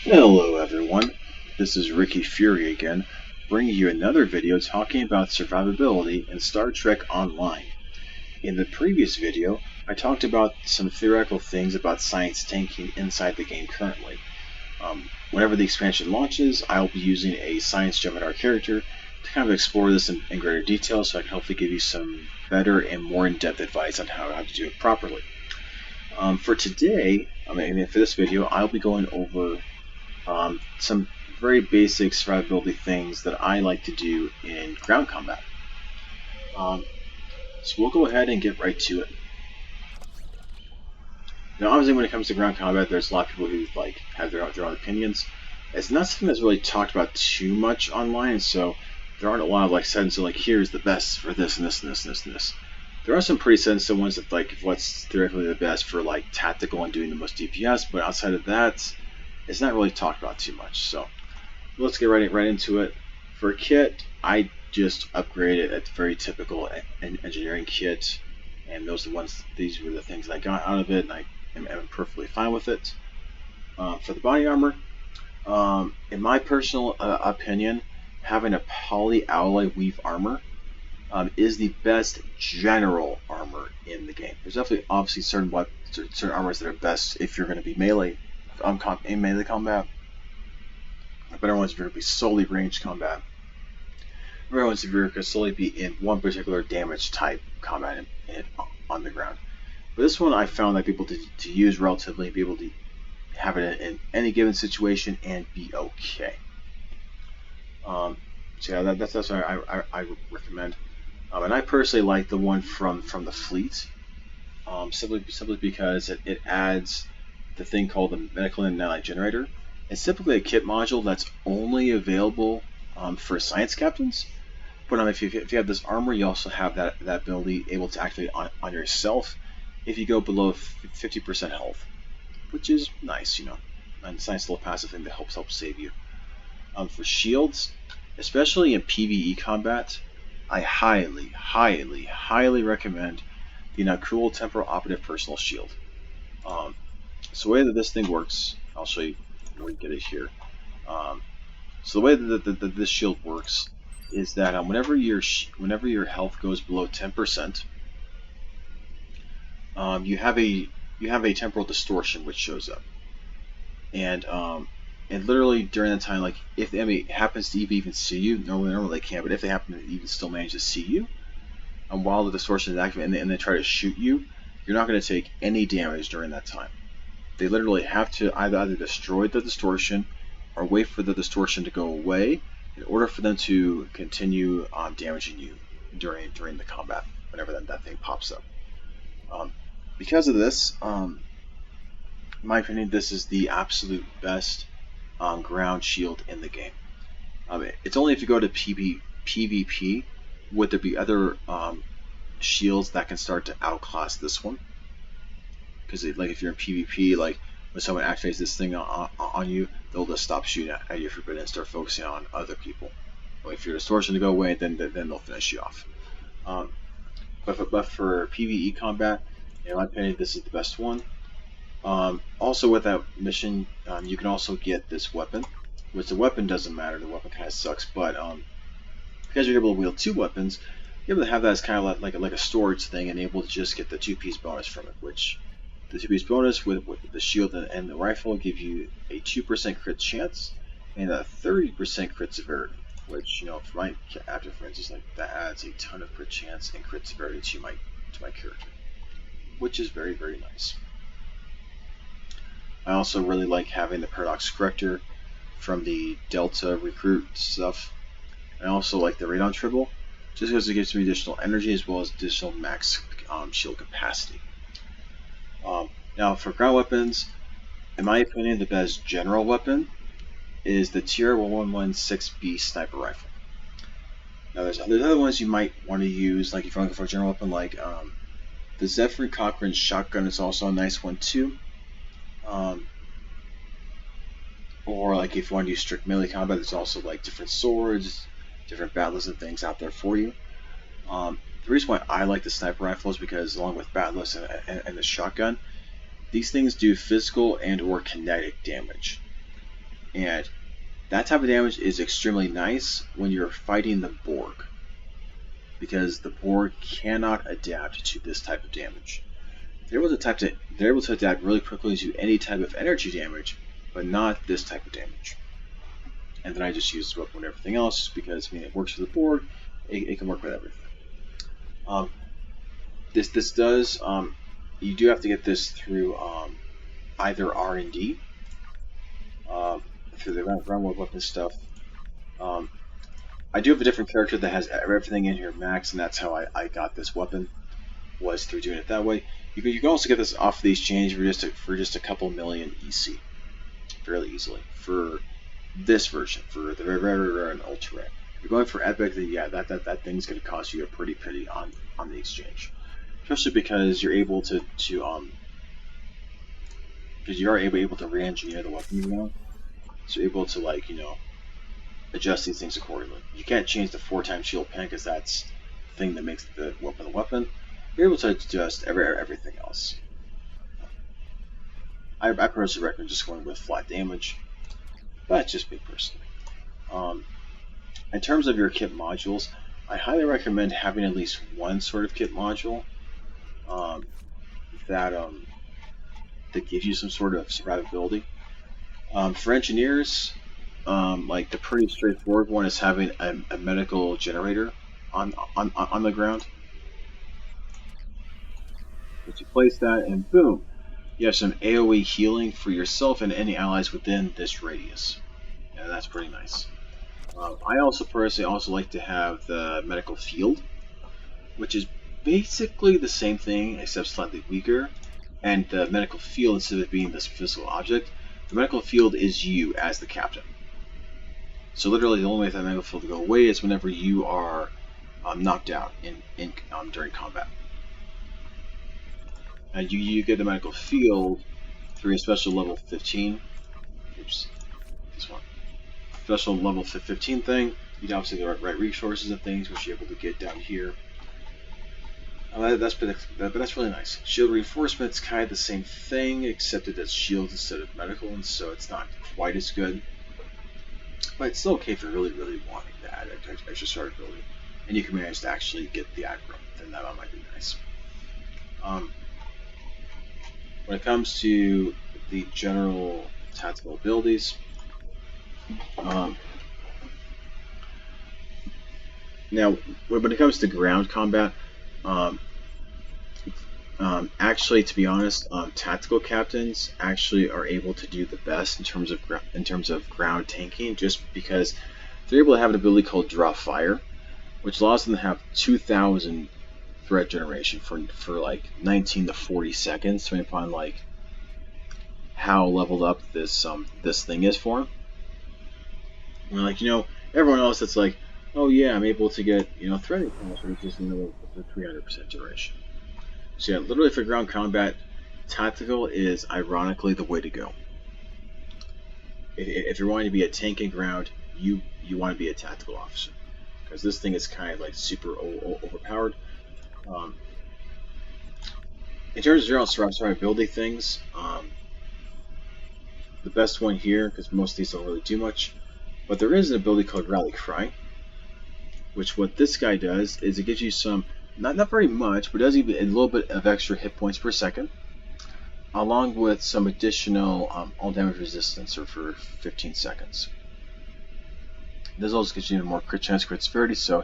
Hello everyone, this is Ricky Fury again, bringing you another video talking about survivability in Star Trek Online. In the previous video, I talked about some theoretical things about science tanking inside the game currently. Whenever the expansion launches, I'll be using a science Gemini character to kind of explore this in greater detail so I can hopefully give you some better and more in-depth advice on how to do it properly. For today, for this video, I'll be going over some very basic survivability things that I like to do in ground combat. So we'll go ahead and get right to it. Now, obviously, when it comes to ground combat, there's a lot of people who have their own opinions. It's not something that's really talked about too much online, so there aren't a lot of settings. So here's the best for this and this and this and this and this. There are some pretty sensitive ones that what's theoretically the best for tactical and doing the most DPS, but outside of that, it's not really talked about too much. So let's get right into it. For a kit, I just upgraded a very typical engineering kit, and these were the things I got out of it, and I am perfectly fine with it. For the body armor, in my personal opinion, having a polyalloy weave armor is the best general armor in the game. There's definitely obviously certain armors that are best if you're going to be melee in melee combat. Better ones if you're going to be solely ranged combat. Better ones if you're going to solely be in one particular damage type combat on the ground. But this one I found that people to use relatively, be able to have it in any given situation and be okay. So yeah, that's what I recommend. And I personally like the one from the fleet, simply because it adds the thing called the medical and allied generator. It's typically a kit module that's only available for science captains. But if you have this armor, you also have that ability able to activate on yourself if you go below 50% health, which is nice, And it's a nice little passive thing that helps save you. For shields, especially in PvE combat, I highly, highly, highly recommend the Nakul Temporal Operative Personal Shield. So the way that this thing works, I'll show you where we get it here. So the way that this shield works is that whenever your health goes below 10%, you have a temporal distortion which shows up, and literally during that time, if the enemy happens to even see you, normally they can't, but if they happen to even still manage to see you, and while the distortion is active and they try to shoot you, you're not going to take any damage during that time. They literally have to either destroy the distortion or wait for the distortion to go away in order for them to continue damaging you during the combat whenever that thing pops up. Because of this, in my opinion, this is the absolute best ground shield in the game. It's only if you go to PvP would there be other shields that can start to outclass this one. Because if you're in PvP, when someone activates this thing on you, they'll just stop shooting at you for a bit and start focusing on other people. Wait for your distortion to go away, then they'll finish you off. But for PvE combat, in my opinion, this is the best one. Also, with that mission, you can also get this weapon, which the weapon doesn't matter. The weapon kind of sucks, but because you're able to wield two weapons, you're able to have that as kind of like a storage thing, and able to just get the 2-piece bonus from it, which the 2-piece bonus with the shield and the rifle give you a 2% crit chance and a 30% crit severity, which, for my actor, for instance, that adds a ton of crit chance and crit severity to my character, which is very, very nice. I also really like having the paradox corrector from the Delta recruit stuff. I also like the radon tribble, just because it gives me additional energy as well as additional max shield capacity. Now, for ground weapons, in my opinion, the best general weapon is the Tier 1116B sniper rifle. Now, there's other ones you might want to use, if you're looking for a general weapon, the Zephyr Cochrane shotgun is also a nice one too. Or if you want to use strict melee combat, there's also different swords, different battlers and things out there for you. The reason why I like the sniper rifle is because, along with battlers and the shotgun, these things do physical and or kinetic damage. And that type of damage is extremely nice when you're fighting the Borg, because the Borg cannot adapt to this type of damage. They're able to adapt really quickly to any type of energy damage, but not this type of damage. And then I just use this weapon with everything else because it works with the Borg. It can work with everything. Um, this does you do have to get this through either R&D through the ground weapon stuff. I do have a different character that has everything in here max, and that's how I got this weapon, was through doing it that way. You can also get this off the exchange for just a couple million EC, fairly easily for this version, for the very rare and ultra rare. If you're going for epic, then yeah, that thing's going to cost you a pretty penny on the exchange, especially because you're able to because you are able to re-engineer the weapon, so you're able to adjust these things accordingly. You can't change the 4x shield pen because that's the thing that makes the weapon the weapon. You're able to adjust everything else. I personally recommend just going with flat damage, but that's just me personally. In terms of your kit modules, I highly recommend having at least one sort of kit module that gives you some sort of survivability. For engineers, like the pretty straightforward one is having a medical generator on the ground. But you place that, and boom, you have some AoE healing for yourself and any allies within this radius. And that's pretty nice. I also personally like to have the medical field, which is basically the same thing except slightly weaker. And the medical field, instead of being this physical object, the medical field is you as the captain. So literally, the only way for that medical field to go away is whenever you are knocked out during combat. And you get the medical field through a special level 15. Oops, this one. Special level 15 thing. You'd obviously get the right resources and things, which you're able to get down here. But that's really nice. Shield reinforcement's kind of the same thing, except it does shields instead of medical, and so it's not quite as good. But it's still okay if you're really, really wanting to add extra survivability, and you can manage to actually get the aggro, then that might be nice. When it comes to the general tactical abilities, now when it comes to ground combat, actually, to be honest, tactical captains actually are able to do the best in terms of ground tanking, just because they're able to have an ability called Draw Fire, which allows them to have 2,000 threat generation for like 19 to 40 seconds, depending upon how leveled up this thing is for them. And everyone else that's like, oh yeah, I'm able to get threat cost, which is 300% generation. So yeah, literally for ground combat, tactical is ironically the way to go. If you're wanting to be a tank in ground, you want to be a tactical officer, because this thing is kind of super overpowered. In terms of general survivability things, the best one here, because most of these don't really do much, but there is an ability called Rally Cry, which what this guy does is it gives you some, not very much, but does even a little bit of extra hit points per second, along with some additional all damage resistance for 15 seconds. This also gives you more crit chance, crit severity, so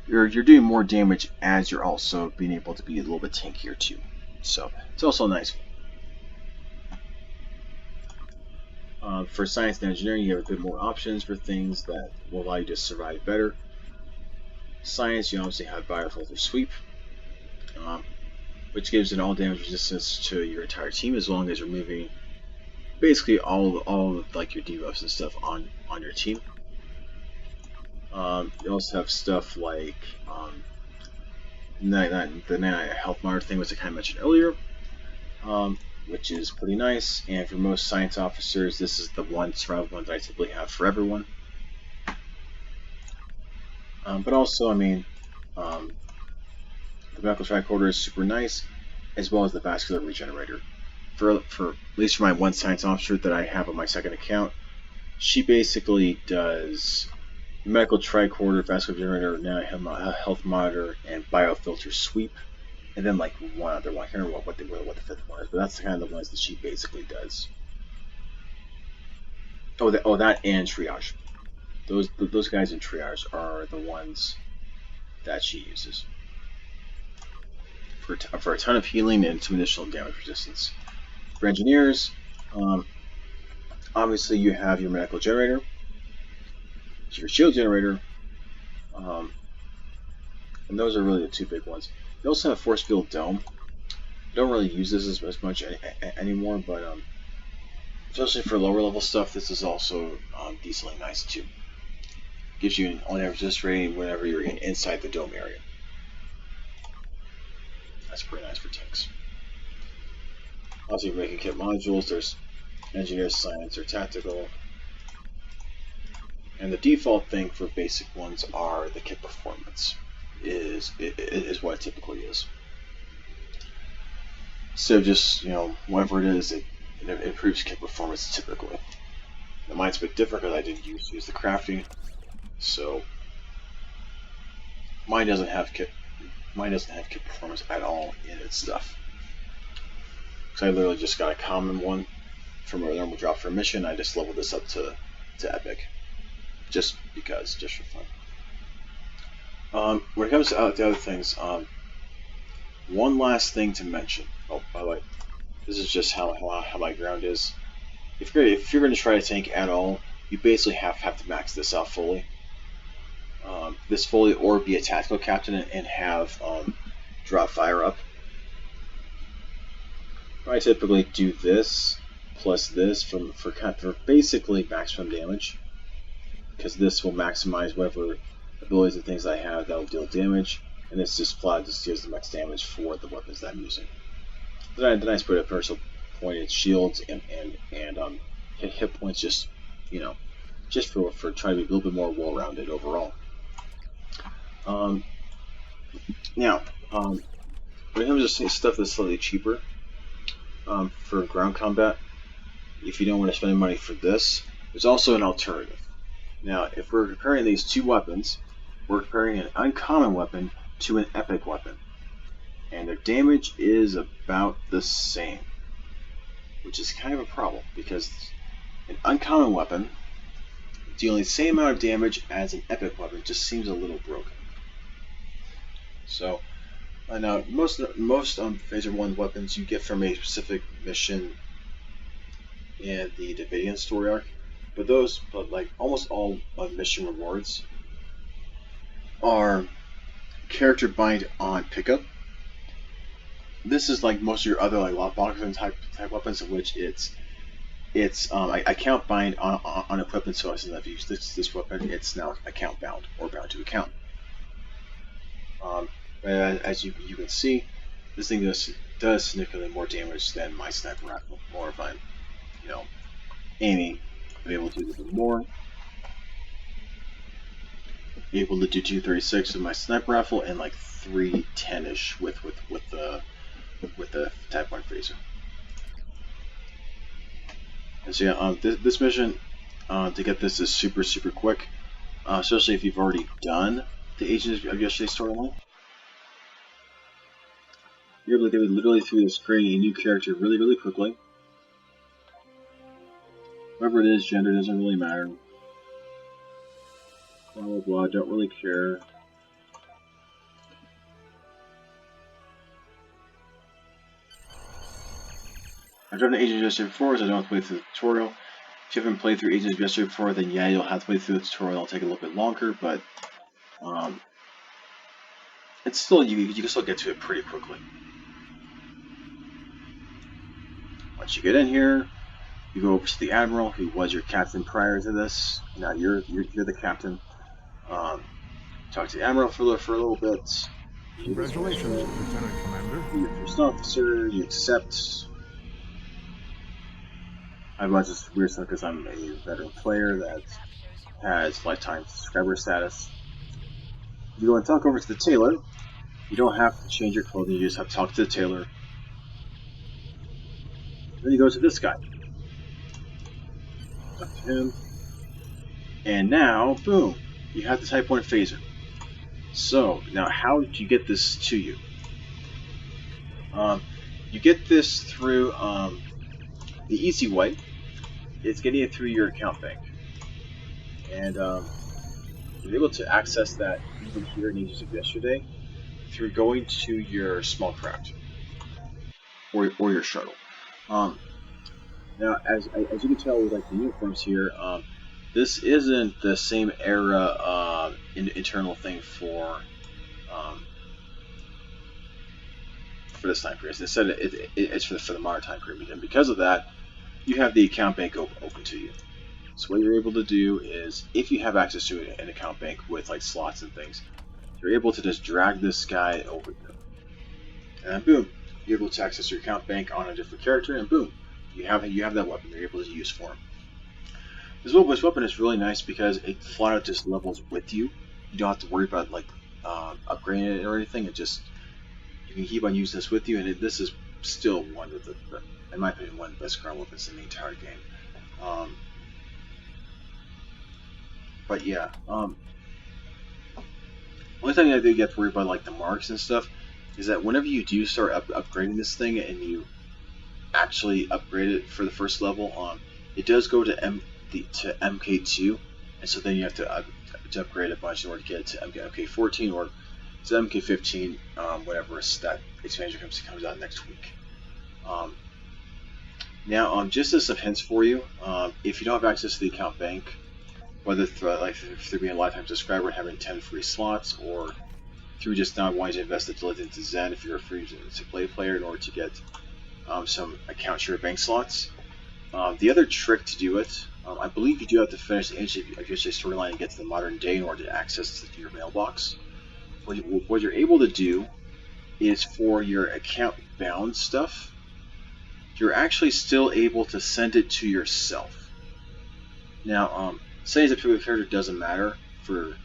you're doing more damage as you're also being able to be a little bit tankier too. So it's also nice. For science and engineering, you have a bit more options for things that will allow you to survive better. Science, you obviously have Biofilter Sweep, which gives an all damage resistance to your entire team as long as you're moving basically all of your debuffs and stuff on your team. You also have stuff like the health monitor thing, which I kind of mentioned earlier, which is pretty nice. And for most science officers, this is the one survival one that I typically have for everyone. But also, the medical tricorder is super nice, as well as the vascular regenerator. For at least for my one science officer that I have on my second account, She basically does medical tricorder, vascular generator, now health monitor, and biofilter sweep, and then like one other one. I can't remember what the fifth one is, but that's the kind of the ones that she basically does. That and triage. Those guys in triage are the ones that she uses for a ton of healing and some additional damage resistance. For engineers, um, obviously you have your medical generator, your shield generator, um, and those are really the two big ones. You also have force field dome. Don't really use this as much anymore, but especially for lower level stuff, this is also decently nice too. Gives you an on-average resist rating whenever you're inside the dome area. That's pretty nice for tanks. Also, you're making kit modules. There's engineer, science, or tactical. And the default thing for basic ones are the kit performance. Is what it typically is. So just, whatever it is, it improves kit performance typically. Now mine's a bit different because I didn't use the crafting, so mine doesn't have kit performance at all in its stuff. So I literally just got a common one from a normal drop for a mission. I just leveled this up to epic, just for fun. When it comes to the other things, one last thing to mention. Oh, by the way, this is just how my ground is. If you're going to try to tank at all, you basically have to max this out fully. This fully, or be a tactical captain and have drop fire up. I typically do this plus this for basically maximum damage, because this will maximize whatever abilities and things I have that will deal damage, and this just deals the max damage for the weapons that I'm using. Then I just put a personal pointed shields and hit points, just for trying to be a little bit more well-rounded overall. Now, when it comes to stuff that's slightly cheaper for ground combat, if you don't want to spend money for this, there's also an alternative. Now, if we're comparing these two weapons, we're comparing an uncommon weapon to an epic weapon, and their damage is about the same, which is kind of a problem, because an uncommon weapon dealing the same amount of damage as an epic weapon just seems a little broken. So, now most Phaser 1 weapons you get from a specific mission in the Davidian story arc, but like almost all of mission rewards are character bind on pickup. This is like most of your other like lockboxing type weapons, in which I count bind on equipment, so as I've used this weapon, it's now account bound or bound to account. As you can see, this thing does significantly more damage than my sniper rifle. Or if I'm, aiming, I'm able to do a little bit more. Be able to do 236 with my sniper rifle and like 310ish with the Type 1 phaser. And so yeah, this mission to get this is super quick, especially if you've already done the Agents of Yesterday's storyline. You're able to get literally through this, creating a new character really quickly. Whoever it is, gender doesn't really matter. Blah blah blah, don't really care. I've done Agents of Yesterday before, so I don't have to play through the tutorial. If you haven't played through Agents of Yesterday before, then yeah, you'll have to play through the tutorial. It'll take a little bit longer, but it's still you can still get to it pretty quickly. Once you get in here, you go over to the Admiral, who was your captain prior to this. Now you're the captain. Talk to the Admiral for a little bit. Congratulations, Lieutenant Commander. You're the first officer. You accept. I watch this weird stuff because I'm a veteran player that has lifetime subscriber status. You go and talk over to the tailor. You don't have to change your clothing. You just have to talk to the tailor. Then you go to this guy. Talk to him. And now, boom, you have the Type 1 phaser. So, now how do you get this to you? Um, you get this through the easy way is getting it through your account bank. And you're able to access that even here in Ages of Yesterday through going to your small craft or your shuttle. Um, Now, as you can tell with like the uniforms here, this isn't the same era internal thing um, for this time period. Instead, it's for the modern time period, and because of that, you have the account bank open to you. So what you're able to do is, if you have access to an account bank with like slots and things, you're able to just drag this guy over here, and then boom, you're able to access your account bank on a different character, and boom, you have that weapon you're able to use for him. This weapon is really nice because it flat out just levels with you. You don't have to worry about like upgrading it or anything. It just you can keep on using this with you, and this is still one of in my opinion, one of the best ground weapons in the entire game. Um, but yeah, only thing I do get to worry about like the marks and stuff is that whenever you do start upgrading this thing and you actually upgrade it for the first level, it does go to MK2, and so then you have to upgrade a bunch in order to get it to MK14 or to MK15, whenever that expansion comes out next week. Um, Now, just as some hints for you, if you don't have access to the account bank, whether through being a lifetime subscriber and having 10 free slots, or through just not wanting to invest the diligence into Zen if you're a free to play player in order to get some account share bank slots. The other trick to do it, I believe you do have to finish the Age of your storyline and get to the modern day in order to access your mailbox. What you're able to do is for your account bound stuff, you're actually still able to send it to yourself. Now, say as a particular character doesn't matter for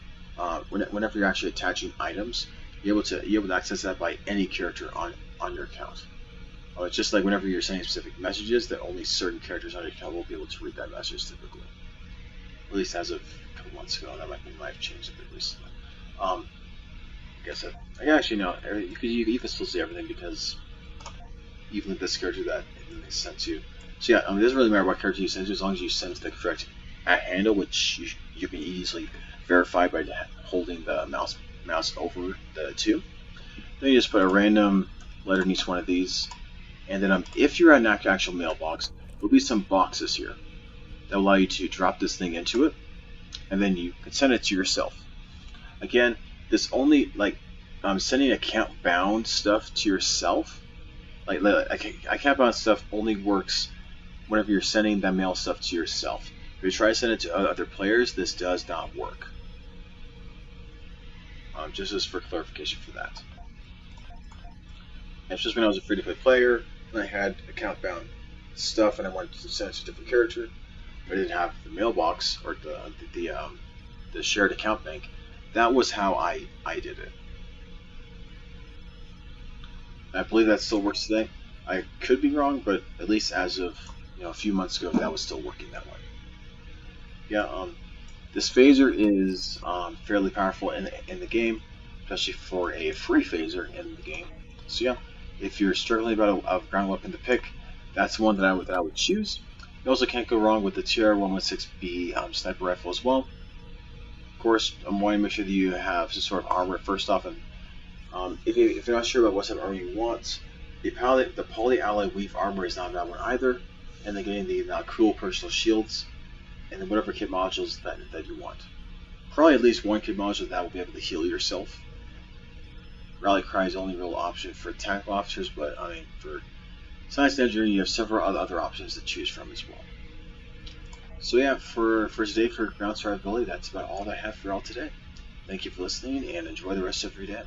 whenever you're actually attaching items, you're able to access that by any character on your account. It's just like whenever you're sending specific messages, that only certain characters on your account will be able to read that message typically. At least as of a couple months ago, that might have changed a bit recently. I guess I actually no, you can still see everything because even with this character that is sent to. So yeah, it doesn't really matter what character you send to as long as you send to the correct handle, which you can easily verify by holding the mouse over the two. Then you just put a random letter in each one of these. And then if you're at an actual mailbox, there'll be some boxes here that allow you to drop this thing into it, and then you can send it to yourself. Again, this only sending account bound stuff to yourself. Account bound stuff only works whenever you're sending that mail stuff to yourself. If you try to send it to other players, this does not work. Just as for clarification for that. It's just when I was a free-to-play player, and I had account-bound stuff, and I wanted to send it to a different character, but I didn't have the mailbox or the shared account bank. That was how I did it. And I believe that still works today. I could be wrong, but at least as of a few months ago, that was still working that way. Yeah. This phaser is fairly powerful in the game, especially for a free phaser in the game. So yeah, if you're struggling about a ground weapon to pick, that's one that I would choose. You also can't go wrong with the TR-116B sniper rifle as well. Of course, I'm wanting to make sure that you have some sort of armor first off, and if you're not sure about what type of armor you want, the poly alloy weave armor is not a bad one either, and then getting the cool personal shields, and then whatever kit modules that you want. Probably at least one kit module that will be able to heal yourself. Rally Cry is the only real option for tactical officers, but I mean for science and engineering you have several other options to choose from as well. So yeah, for today for ground survivability, that's about all that I have for y'all today. Thank you for listening and enjoy the rest of your day.